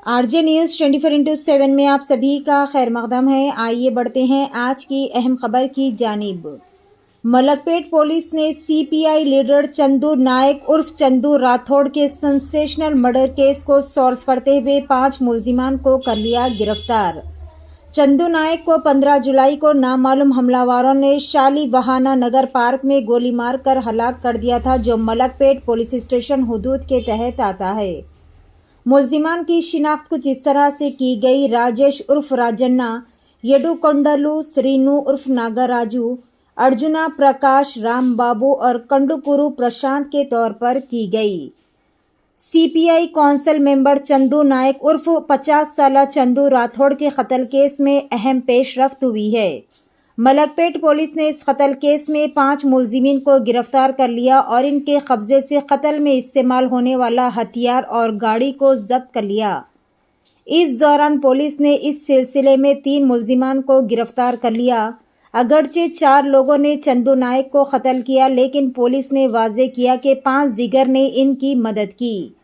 RJ news 24/7 में आप सभी का खैर मकदम है। आइए बढ़ते हैं आज की अहम खबर की जानिब। मलकपेट पुलिस ने सीपीआई लीडर चंदू नायक उर्फ चंदू राठौड़ के सेंसेशनल मर्डर केस को सॉल्व करते हुए 5 मुलजिमान को कर लिया गिरफ्तार। चंदू नायक को 15 जुलाई को नामालूम हमलावरों ने शालीवाहना नगर पार्क में गोली मारकर हलाक कर दिया था, जो मलकपेट पुलिस स्टेशन हुदूद के तहत आता है। मुलजिमान की शिनाख्त कुछ इस तरह से की गई। राजेश उर्फ राजन्ना, येडुकोंडलू श्रीनु उर्फ नागराजू, अर्जुना प्रकाश, राम बाबू और कंडुकुरु प्रशांत के तौर पर की गई। सीपीआई काउंसिल मेंबर चंदू नायक उर्फ 50 साला चंदू राठौड़ के कत्ल केस में अहम पेशरफ्त हुई है। मलकपेट पुलिस ने इस कत्ल केस में 5 मुलजिमीन को गिरफ्तार कर लिया और इनके कब्जे से कत्ल में इस्तेमाल होने वाला हथियार और गाड़ी को जब्त कर लिया। इस दौरान पुलिस ने इस सिलसिले में 3 मुलजिमान को गिरफ्तार कर लिया। अगरचे 4 लोगों ने चंदू नायक को कत्ल किया, लेकिन पुलिस ने वाजे किया कि 5 दीगर ने इनकी मदद की।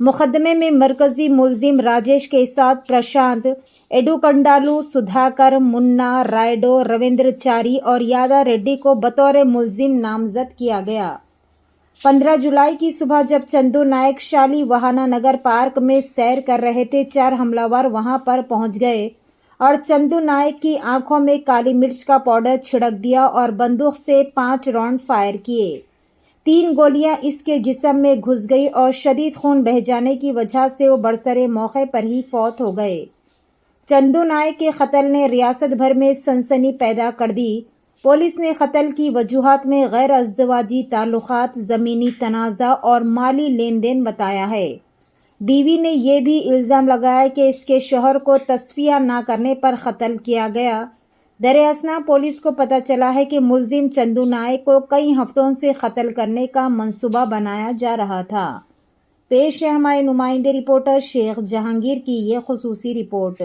मुकदमे में मरकजी मुलजिम राजेश के साथ प्रशांत, एडुकंडालू, सुधाकर, मुन्ना, रायडो, रविंद्रचारी और यादा रेड्डी को बतौर मुलजिम नामजद किया गया। 15 जुलाई की सुबह जब चंदू नायक शालीवाहना नगर पार्क में सैर कर रहे थे, 4 हमलावर वहां पर पहुंच गए और चंदू नायक की आंखों में काली मिर्च का पाउडर छिड़क दिया और बंदूक से 5 राउंड फायर किए। 3 गोलियां इसके जिस्म में घुस गई और शदीद खून बह जाने की वजह से वो बरसरे मौके पर ही फौत हो गए। चंदू नायक के कत्ल ने रियासत भर में सनसनी पैदा कर दी। पुलिस ने कत्ल की वजूहात में गैर अज़दवाजी ताल्लुकात, ज़मीनी तनाज़ा और माली लेन देन बताया है। बीवी ने यह भी इल्ज़ाम लगाया कि इसके शौहर को तस्फिया ना करने पर कत्ल किया गया। दरअसल पुलिस को पता चला है कि मुलजिम चंदू नायक को कई हफ्तों से कत्ल करने का मंसूबा बनाया जा रहा था। पेश है हमारे नुमाइंदे रिपोर्टर शेख जहांगीर की ये खुसूसी रिपोर्ट।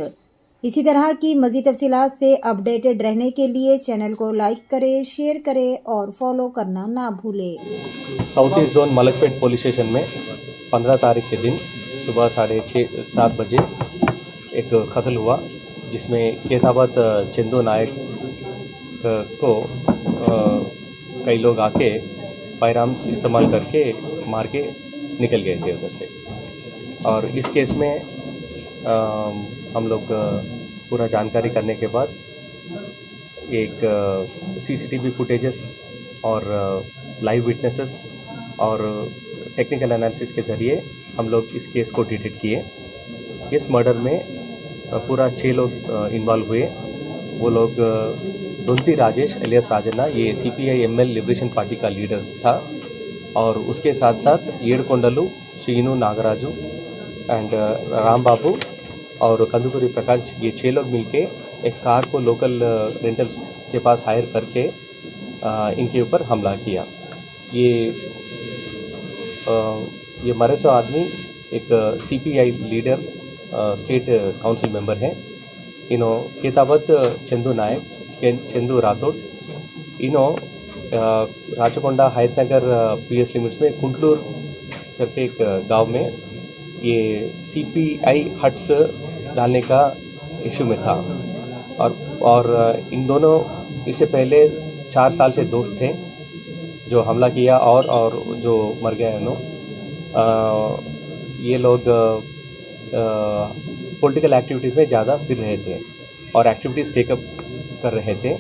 इसी तरह की मज़ीद तफसीलात से अपडेटेड रहने के लिए चैनल को लाइक करें, शेयर करें और फॉलो करना ना भूलें। South east zone Malakpet police station में 15 तारीख के दिन सुबह 6:30-7 बजे एक कत्ल हुआ, जिसमें केताबाद चंदू नायक को कई लोग आके फायरआर्म्स इस्तेमाल करके मार के निकल गए थे उधर से। और इस केस में हम लोग पूरा जानकारी करने के बाद एक सीसीटीवी फुटेजेस और लाइव विटनेसेस और टेक्निकल एनालिसिस के ज़रिए हम लोग इस केस को डिटेक्ट किए। इस मर्डर में पूरा 6 लोग इन्वॉल्व हुए। वो लोग दुंती राजेश एलियस राजन्ना, ये सीपीआई एमएल लिबरेशन पार्टी का लीडर था, और उसके साथ साथ येडकोंडलू, श्रीनु नागराजू एंड राम बाबू और कंदुकुरी प्रकाश, ये 6 लोग मिलके एक कार को लोकल रेंटल के पास हायर करके इनके ऊपर हमला किया। ये मरे सो आदमी एक CPI leader state council member हैं। इन्हों केताबाद चंदू नायक, चंदू राठौड़, इन्हों राचकोंडा हैदनगर पीएस लिमिट्स में कुंटलूर करके एक गांव में ये सीपीआई हट्स डालने का इशू में था। और इन दोनों इससे पहले 4 साल से दोस्त थे जो हमला किया और जो मर गए उन्होंने। ये लोग पॉलिटिकल एक्टिविटीज़ में ज़्यादा फिर रहे थे और एक्टिविटीज़ टेकअप कर रहे थे,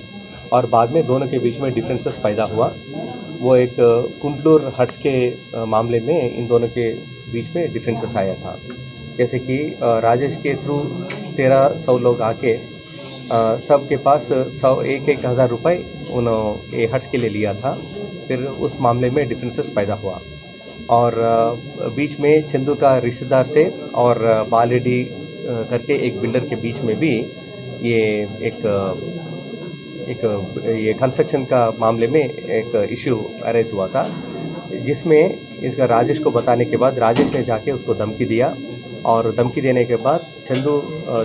और बाद में दोनों के बीच में डिफरेंसेस पैदा हुआ। वो एक कुंटलूर हट्स के मामले में इन दोनों के बीच में डिफरेंसेस आया था। जैसे कि राजेश के थ्रू 1300 लोग आके सब के पास 1-1 हज़ार रुपये उन्होंने हट्स के लिए लिया था। फिर उस मामले में डिफरेंसेस पैदा हुआ और बीच में चंदू का रिश्तेदार से और बालेडी करके एक बिल्डर के बीच में भी ये ये कंस्ट्रक्शन का मामले में एक इशू अरेज हुआ था, जिसमें इसका राजेश को बताने के बाद राजेश ने जाके उसको धमकी दिया, और धमकी देने के बाद चंदू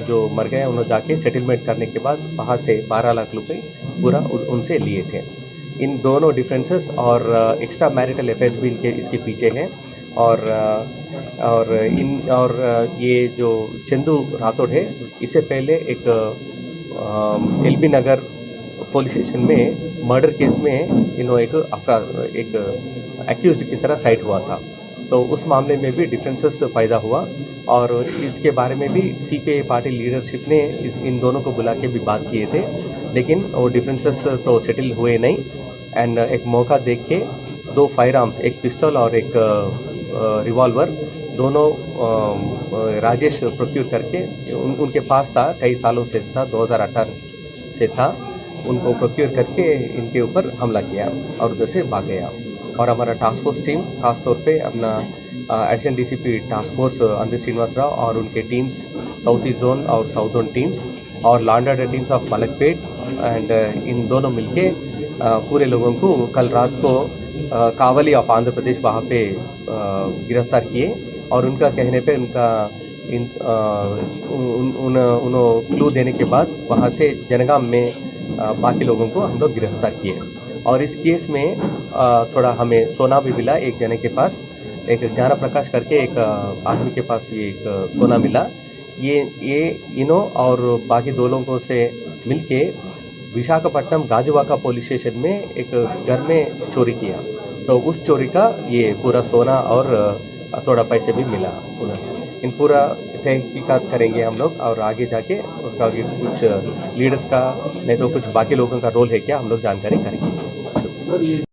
जो मर गए उन्होंने जाके सेटलमेंट करने के बाद वहाँ से 12 लाख रुपए पूरा उनसे लिए थे। इन दोनों डिफरेंसेस और एक्स्ट्रा मैरिटल अफेयर्स भी इसके पीछे हैं। और ये जो चंदू राठौड़ है, इससे पहले एक एलबी नगर पुलिस स्टेशन में मर्डर केस में इन्हों एक एक्यूज्ड की तरह साइट हुआ था। तो उस मामले में भी डिफरेंसेस पैदा हुआ और इसके बारे में भी सीपीआई पार्टी लीडरशिप ने इन दोनों को बुला के भी बात किए थे, लेकिन वो डिफरेंसेस तो सेटल हुए नहीं। एंड एक मौका देख के 2 फायर आर्म्स, एक पिस्टल और एक रिवॉल्वर, दोनों राजेश प्रोक्यूर करके उनके पास था, कई सालों से था, 2018 से था, उनको प्रोक्यूर करके इनके ऊपर हमला किया और उधर से भाग गया। और हमारा टास्क फोर्स टीम खास तौर पे अपना एडिशनल डीसीपी टास्क फोर्स अंधे श्रीनिवास राव और उनके टीम्स, साउथ ईस्ट जोन और साउथ जोन टीम्स और law and teams of Malakpet and in दोनों मिलके पूरे लोगों को कल रात को कावली ऑफ आंध्र प्रदेश वहाँ पे गिरफ्तार किए और उनका कहने पे उन्होंने क्लू देने के बाद वहाँ से जनगाम में बाकी लोगों को हम लोग गिरफ्तार किए। और इस केस में थोड़ा हमें सोना भी मिला, एक जने के पास, एक ज्ञान प्रकाश करके एक आदमी के पास ये एक सोना मिला। ये इन्हों और बाकी 2 लोगों से मिलके विशाखापट्टनम गाजुवाका पुलिस स्टेशन में एक घर में चोरी किया। तो उस चोरी का ये पूरा सोना और थोड़ा पैसे भी मिला उन्हें। इन पूरा तहकीकात करेंगे हम लोग और आगे जाके उनका कुछ लीडर्स का नहीं तो कुछ बाकी लोगों का रोल है क्या, हम लोग जानकारी करेंगे।